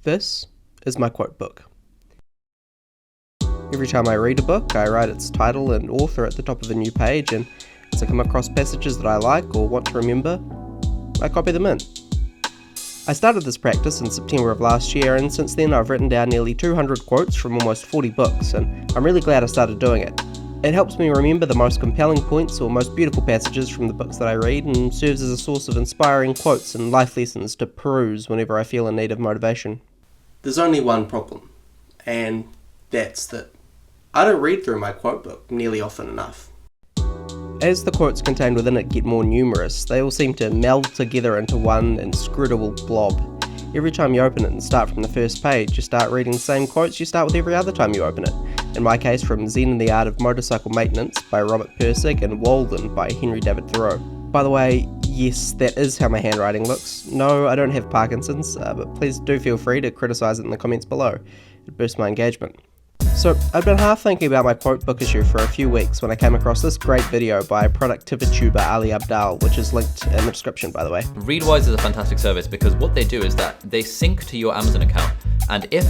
This is my quote book. Every time I read a book, I write its title and author at the top of a new page, and as I come across passages that I like or want to remember, I copy them in. I started this practice in September of last year, and since then I've written down nearly 200 quotes from almost 40 books, and I'm really glad I started doing it. It helps me remember the most compelling points or most beautiful passages from the books that I read, and serves as a source of inspiring quotes and life lessons to peruse whenever I feel in need of motivation. There's only one problem, and that's that I don't read through my quote book nearly often enough. As the quotes contained within it get more numerous, they all seem to meld together into one inscrutable blob. Every time you open it and start from the first page, you start reading the same quotes you start with every other time you open it. In my case, from Zen and the Art of Motorcycle Maintenance by Robert Pirsig and Walden by Henry David Thoreau. By the way, yes, that is how my handwriting looks. No, I don't have Parkinson's, but please do feel free to criticise it in the comments below. It boosts my engagement. So, I'd been half thinking about my quote book issue for a few weeks when I came across this great video by productivituber Ali Abdaal, which is linked in the description, by the way. Readwise is a fantastic service because what they do is that they sync to your Amazon account. And if,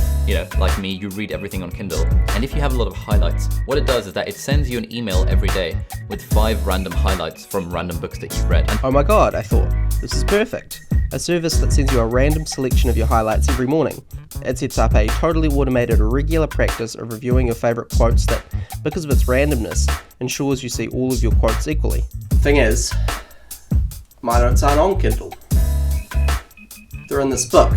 like me, you read everything on Kindle, and if you have a lot of highlights, what it does is that it sends you an email every day with 5 random highlights from random books that you've read. Oh my god, I thought, this is perfect. A service that sends you a random selection of your highlights every morning. It sets up a totally automated, regular practice of reviewing your favourite quotes that, because of its randomness, ensures you see all of your quotes equally. Thing is, my notes aren't on Kindle. They're in this book.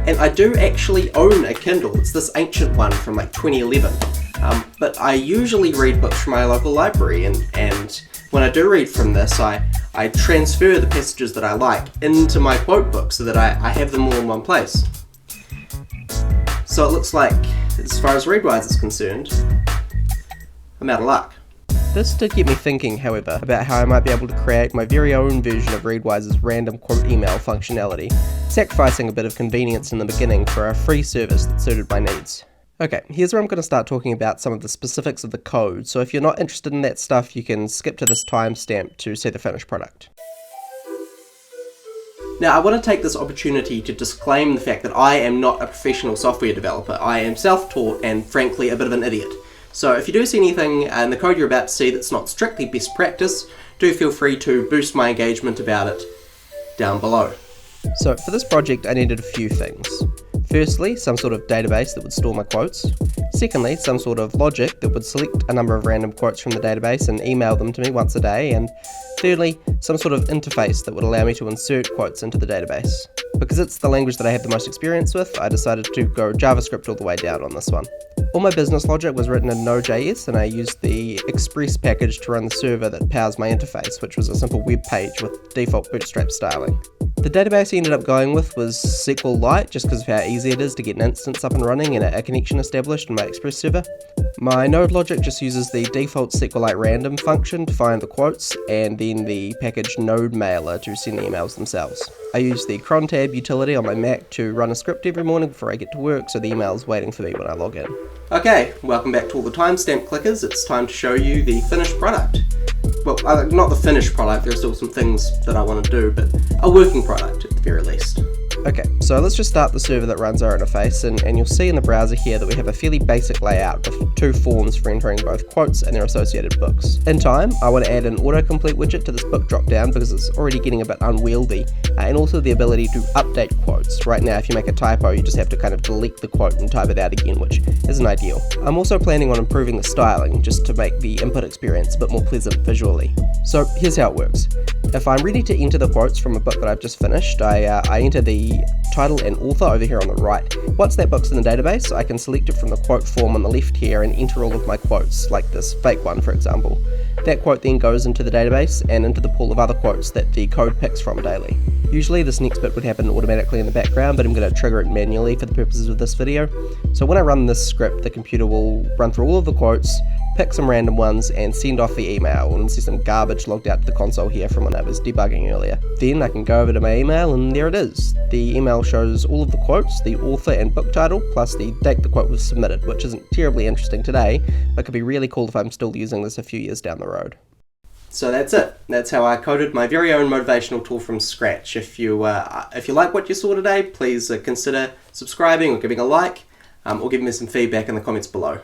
And I do actually own a Kindle. It's this ancient one from like 2011. But I usually read books from my local library, and when I do read from this, I transfer the passages that I like into my quote book so that I have them all in one place. So it looks like, as far as Readwise is concerned, I'm out of luck. This did get me thinking, however, about how I might be able to create my very own version of Readwise's random quote email functionality, sacrificing a bit of convenience in the beginning for a free service that suited my needs. Okay, here's where I'm going to start talking about some of the specifics of the code, so if you're not interested in that stuff, you can skip to this timestamp to see the finished product. Now, I want to take this opportunity to disclaim the fact that I am not a professional software developer. I am self-taught and, frankly, a bit of an idiot. So if you do see anything in the code you're about to see that's not strictly best practice, do feel free to boost my engagement about it down below. So for this project I needed a few things. Firstly, some sort of database that would store my quotes. Secondly, some sort of logic that would select a number of random quotes from the database and email them to me once a day. And thirdly, some sort of interface that would allow me to insert quotes into the database. Because it's the language that I have the most experience with, I decided to go JavaScript all the way down on this one. All my business logic was written in Node.js, and I used the Express package to run the server that powers my interface, which was a simple web page with default bootstrap styling. The database I ended up going with was SQLite, just because of how easy it is to get an instance up and running and a connection established in my Express server. My Node logic just uses the default SQLite random function to find the quotes, and then the package Node Mailer to send the emails themselves. I use the crontab utility on my Mac to run a script every morning before I get to work, so the email's waiting for me when I log in. Okay, welcome back to all the timestamp clickers. It's time to show you the finished product. Well, not the finished product, there are still some things that I want to do, but a working product at the very least. Okay, so let's just start the server that runs our interface, and you'll see in the browser here that we have a fairly basic layout with 2 forms for entering both quotes and their associated books. In time, I want to add an autocomplete widget to this book dropdown because it's already getting a bit unwieldy, and also the ability to update quotes. Right now, if you make a typo, you just have to kind of delete the quote and type it out again, which isn't ideal. I'm also planning on improving the styling, just to make the input experience a bit more pleasant visually. So here's how it works. If I'm ready to enter the quotes from a book that I've just finished, I enter the title and author over here on the right. Once that book's in the database, I can select it from the quote form on the left here and enter all of my quotes, like this fake one for example. That quote then goes into the database and into the pool of other quotes that the code picks from daily. Usually this next bit would happen automatically in the background, but I'm going to trigger it manually for the purposes of this video. So when I run this script, the computer will run through all of the quotes, pick some random ones, and send off the email, and see some garbage logged out to the console here from when I was debugging earlier. Then I can go over to my email, and there it is. The email shows all of the quotes, the author and book title, plus the date the quote was submitted, which isn't terribly interesting today, but could be really cool if I'm still using this a few years down the road. So that's it. That's how I coded my very own motivational tool from scratch. If you like what you saw today, please consider subscribing or giving a like, or giving me some feedback in the comments below.